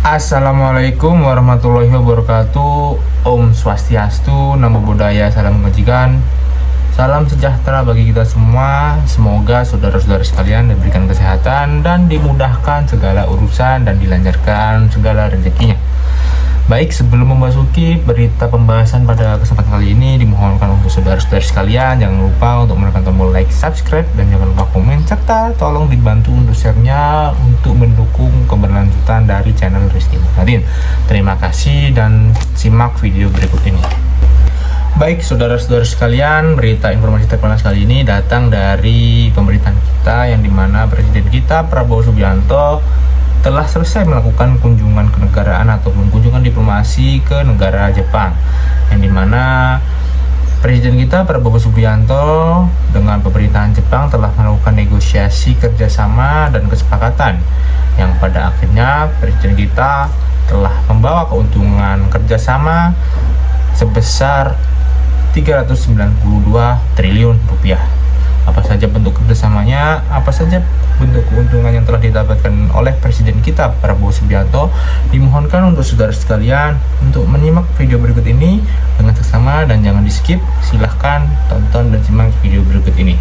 Assalamualaikum warahmatullahi wabarakatuh. Om Swastiastu, Namo Buddhaya, salam kebajikan. Salam sejahtera bagi kita semua. Semoga saudara-saudara sekalian diberikan kesehatan dan dimudahkan segala urusan dan dilancarkan segala rezekinya. Baik, sebelum memasuki berita pembahasan pada kesempatan kali ini, dimohonkan untuk saudara-saudara sekalian jangan lupa untuk menekan tombol like, subscribe, dan jangan lupa komen, serta tolong dibantu untuk share-nya untuk mendukung keberlanjutan dari channel Rizky Muhtadin. Terima kasih dan simak video berikut ini. Baik, saudara-saudara sekalian, berita informasi terpanas kali ini datang dari pemerintahan kita, yang dimana Presiden kita Prabowo Subianto telah selesai melakukan kunjungan kenegaraan ataupun kunjungan diplomasi ke negara Jepang, yang dimana Presiden kita Prabowo Subianto dengan pemerintahan Jepang telah melakukan negosiasi kerjasama dan kesepakatan, yang pada akhirnya Presiden kita telah membawa keuntungan kerjasama sebesar 392 triliun rupiah. Apa saja bentuk kerjasamanya, apa saja bentuk keuntungan yang telah didapatkan oleh Presiden kita Prabowo Subianto, dimohonkan untuk saudara sekalian untuk menyimak video berikut ini dengan seksama dan jangan di skip. Silahkan tonton dan simak video berikut ini.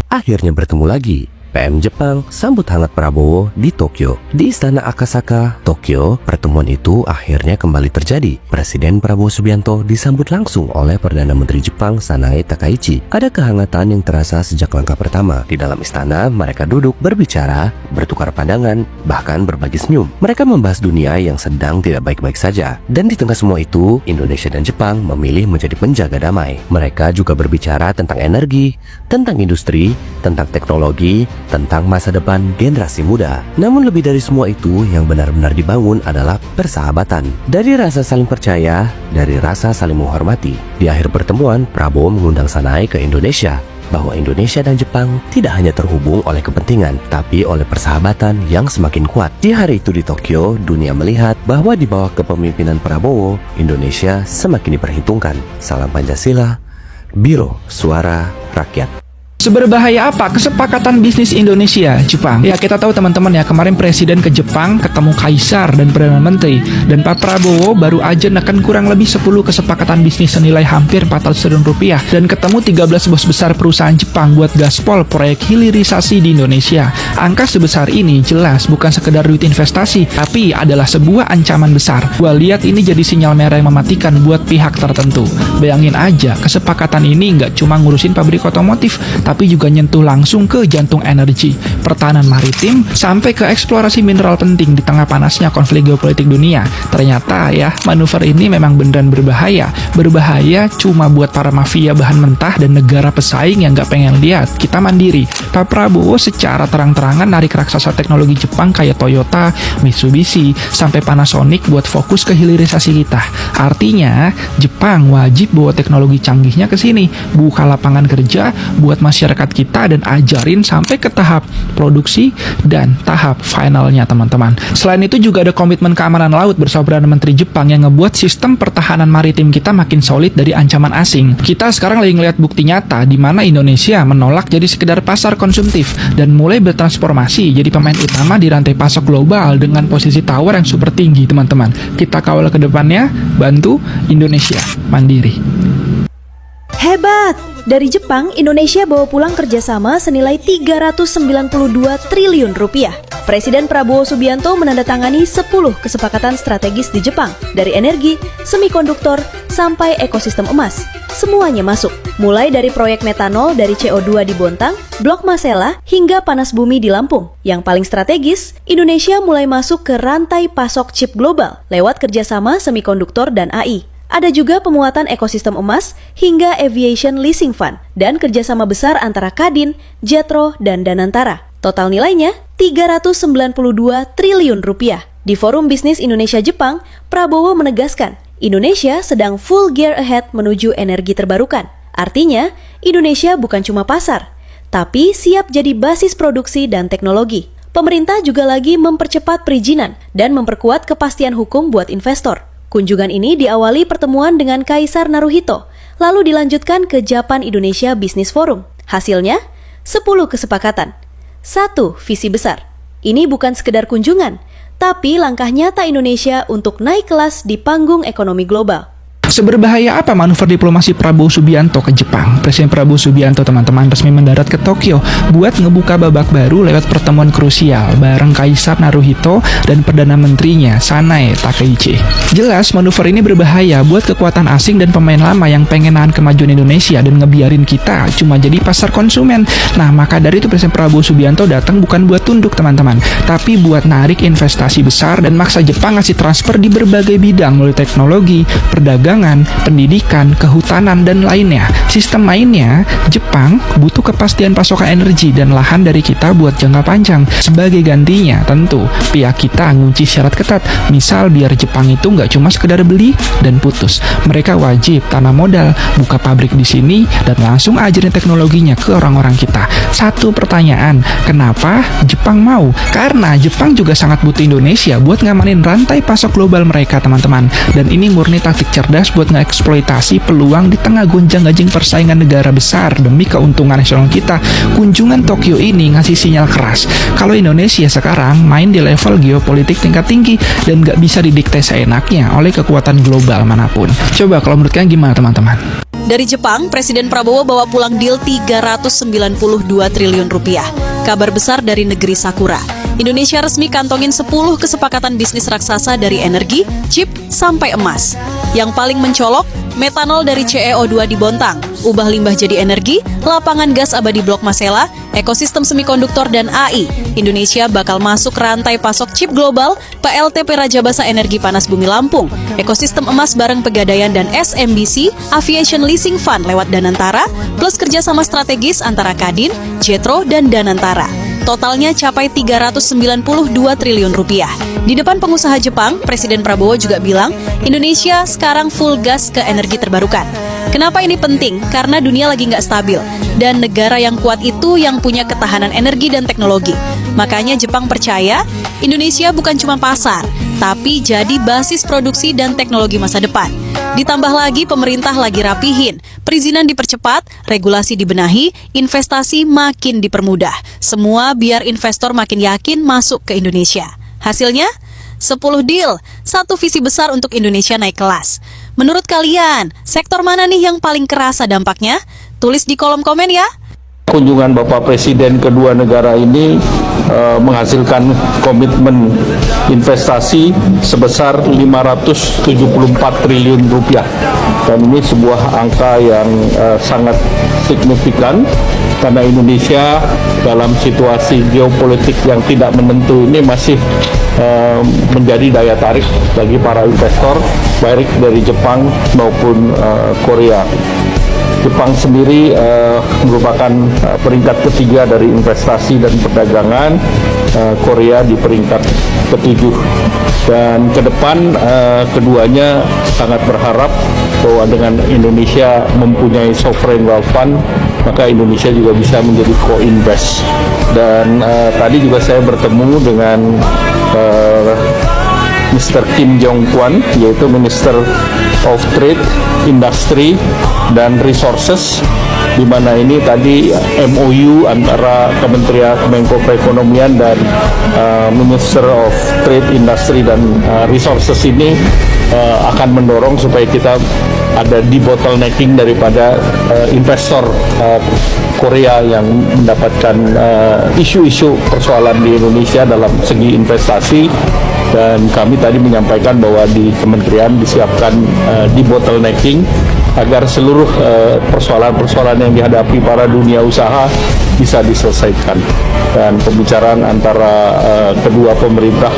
Akhirnya bertemu lagi. PM Jepang sambut hangat Prabowo di Tokyo. Di Istana Akasaka, Tokyo, pertemuan itu akhirnya kembali terjadi. Presiden Prabowo Subianto disambut langsung oleh Perdana Menteri Jepang Sanae Takaichi. Ada kehangatan yang terasa sejak langkah pertama. Di dalam istana, mereka duduk berbicara, bertukar pandangan, bahkan berbagi senyum. Mereka membahas dunia yang sedang tidak baik-baik saja. Dan di tengah semua itu, Indonesia dan Jepang memilih menjadi penjaga damai. Mereka juga berbicara tentang energi, tentang industri, tentang teknologi, tentang masa depan generasi muda. Namun lebih dari semua itu, yang benar-benar dibangun adalah persahabatan. Dari rasa saling percaya, dari rasa saling menghormati. Di akhir pertemuan, Prabowo mengundang Sanae ke Indonesia, bahwa Indonesia dan Jepang tidak hanya terhubung oleh kepentingan, tapi oleh persahabatan yang semakin kuat. Di hari itu di Tokyo, dunia melihat bahwa di bawah kepemimpinan Prabowo, Indonesia semakin diperhitungkan. Salam Pancasila, Biro Suara Rakyat. Seberbahaya apa kesepakatan bisnis Indonesia Jepang? Ya, kita tahu teman-teman ya, kemarin presiden ke Jepang ketemu kaisar dan perdana menteri, dan Pak Prabowo baru aja neken kurang lebih 10 kesepakatan bisnis senilai hampir 400 triliun rupiah, dan ketemu 13 bos besar perusahaan Jepang buat gaspol proyek hilirisasi di Indonesia. Angka sebesar ini jelas bukan sekedar duit investasi, tapi adalah sebuah ancaman besar. Gua lihat ini jadi sinyal merah yang mematikan buat pihak tertentu. Bayangin aja, kesepakatan ini nggak cuma ngurusin pabrik otomotif, tapi juga nyentuh langsung ke jantung energi, pertahanan maritim, sampai ke eksplorasi mineral penting di tengah panasnya konflik geopolitik dunia. Ternyata ya, manuver ini memang beneran berbahaya. Berbahaya cuma buat para mafia bahan mentah dan negara pesaing yang nggak pengen lihat kita mandiri. Pak Prabowo secara terang-terangan narik raksasa teknologi Jepang kayak Toyota, Mitsubishi, sampai Panasonic buat fokus ke hilirisasi kita. Artinya, Jepang wajib bawa teknologi canggihnya ke sini, buka lapangan kerja buat masyarakat kita, dan ajarin sampai ke tahap produksi dan tahap finalnya, teman-teman. Selain itu juga ada komitmen keamanan laut bersama Perdana Menteri Jepang yang ngebuat sistem pertahanan maritim kita makin solid dari ancaman asing. Kita sekarang lagi ngeliat bukti nyata di mana Indonesia menolak jadi sekedar pasar konsumtif dan mulai bertransformasi jadi pemain utama di rantai pasok global dengan posisi tawar yang super tinggi, teman-teman. Kita kawal ke depannya, bantu Indonesia mandiri. Hebat! Dari Jepang, Indonesia bawa pulang kerjasama senilai 392 triliun rupiah. Presiden Prabowo Subianto menandatangani 10 kesepakatan strategis di Jepang, dari energi, semikonduktor, sampai ekosistem emas. Semuanya masuk, mulai dari proyek metanol dari CO2 di Bontang, Blok Masela, hingga panas bumi di Lampung. Yang paling strategis, Indonesia mulai masuk ke rantai pasok chip global lewat kerjasama semikonduktor dan AI. Ada juga pemuatan ekosistem emas hingga aviation leasing fund dan kerjasama besar antara Kadin, Jetro, dan Danantara. Total nilainya 392 triliun rupiah. Di Forum Bisnis Indonesia-Jepang, Prabowo menegaskan Indonesia sedang full gear ahead menuju energi terbarukan. Artinya, Indonesia bukan cuma pasar, tapi siap jadi basis produksi dan teknologi. Pemerintah juga lagi mempercepat perizinan dan memperkuat kepastian hukum buat investor. Kunjungan ini diawali pertemuan dengan Kaisar Naruhito, lalu dilanjutkan ke Japan Indonesia Business Forum. Hasilnya, 10 kesepakatan, 1 visi besar. Ini bukan sekedar kunjungan, tapi langkah nyata Indonesia untuk naik kelas di panggung ekonomi global. Seberbahaya apa manuver diplomasi Prabowo Subianto ke Jepang? Presiden Prabowo Subianto, teman-teman, resmi mendarat ke Tokyo buat ngebuka babak baru lewat pertemuan krusial bareng Kaisar Naruhito dan Perdana Menterinya Sanae Takaichi. Jelas manuver ini berbahaya buat kekuatan asing dan pemain lama yang pengen nahan kemajuan Indonesia dan ngebiarin kita cuma jadi pasar konsumen. Nah, maka dari itu Presiden Prabowo Subianto datang bukan buat tunduk, teman-teman, tapi buat narik investasi besar dan maksa Jepang ngasih transfer di berbagai bidang mulai teknologi, perdagangan, pendidikan, kehutanan, dan lainnya. Sistem mainnya, Jepang butuh kepastian pasokan energi dan lahan dari kita buat jangka panjang. Sebagai gantinya, tentu pihak kita ngunci syarat ketat. Misal biar Jepang itu nggak cuma sekedar beli dan putus. Mereka wajib tanam modal, buka pabrik di sini, dan langsung ajarin teknologinya ke orang-orang kita. Satu pertanyaan, kenapa Jepang mau? Karena Jepang juga sangat butuh Indonesia buat ngamanin rantai pasok global mereka, teman-teman. Dan ini murni taktik cerdas buat ngeksploitasi peluang di tengah gonjang-ganjing persaingan negara besar demi keuntungan nasional kita. Kunjungan Tokyo ini ngasih sinyal keras kalau Indonesia sekarang main di level geopolitik tingkat tinggi dan nggak bisa didikte seenaknya oleh kekuatan global manapun. Coba kalau menurut kalian gimana, teman-teman? Dari Jepang, Presiden Prabowo bawa pulang deal 392 triliun rupiah. Kabar besar dari negeri Sakura. Indonesia resmi kantongin 10 kesepakatan bisnis raksasa dari energi, chip, sampai emas. Yang paling mencolok, metanol dari CEO2 di Bontang, ubah limbah jadi energi, lapangan gas abadi Blok Masela, ekosistem semikonduktor dan AI. Indonesia bakal masuk rantai pasok chip global, PLTP Raja Basa Energi Panas Bumi Lampung, ekosistem emas bareng Pegadaian dan SMBC, Aviation Leasing Fund lewat Danantara, plus kerjasama strategis antara Kadin, Jetro, dan Danantara. Totalnya capai 392 triliun rupiah. Di depan pengusaha Jepang, Presiden Prabowo juga bilang, Indonesia sekarang full gas ke energi terbarukan. Kenapa ini penting? Karena dunia lagi nggak stabil. Dan negara yang kuat itu yang punya ketahanan energi dan teknologi. Makanya Jepang percaya, Indonesia bukan cuma pasar, tapi jadi basis produksi dan teknologi masa depan. Ditambah lagi pemerintah lagi rapihin, perizinan dipercepat, regulasi dibenahi, investasi makin dipermudah. Semua biar investor makin yakin masuk ke Indonesia. Hasilnya, 10 deal, satu visi besar untuk Indonesia naik kelas. Menurut kalian, sektor mana nih yang paling kerasa dampaknya? Tulis di kolom komen ya. Kunjungan Bapak Presiden kedua negara ini menghasilkan komitmen investasi sebesar 574 triliun rupiah. Dan ini sebuah angka yang sangat signifikan karena Indonesia dalam situasi geopolitik yang tidak menentu ini masih menjadi daya tarik bagi para investor baik dari Jepang maupun Korea. Jepang sendiri merupakan peringkat ketiga dari investasi dan perdagangan, Korea di peringkat ketujuh. Dan ke depan keduanya sangat berharap bahwa dengan Indonesia mempunyai sovereign wealth fund, maka Indonesia juga bisa menjadi co-invest. Dan tadi juga saya bertemu dengan Mr. Kim Jong Kwon, yaitu Minister of Trade, Industry, dan Resources, di mana ini tadi MOU antara Kementerian Menko Perekonomian dan Minister of Trade, Industry, dan Resources ini akan mendorong supaya kita ada debottlenecking daripada investor Korea yang mendapatkan isu-isu persoalan di Indonesia dalam segi investasi. Dan kami tadi menyampaikan bahwa di kementerian disiapkan debottlenecking agar seluruh persoalan-persoalan yang dihadapi para dunia usaha bisa diselesaikan. Dan pembicaraan antara kedua pemerintah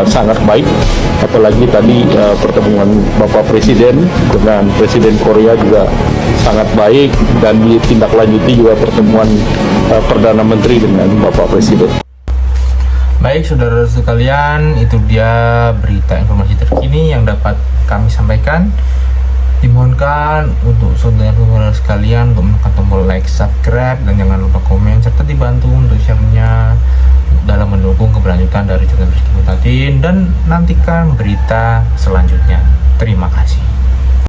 sangat baik, apalagi tadi pertemuan Bapak Presiden dengan Presiden Korea juga sangat baik, dan ditindaklanjuti juga pertemuan Perdana Menteri dengan Bapak Presiden. Baik saudara sekalian, itu dia berita informasi terkini yang dapat kami sampaikan. Dimohonkan untuk saudara-saudara sekalian untuk menekan tombol like, subscribe, dan jangan lupa komen, serta dibantu untuk share-nya dalam mendukung keberlanjutan dari channel Rizky Mutatin, dan nantikan berita selanjutnya. Terima kasih.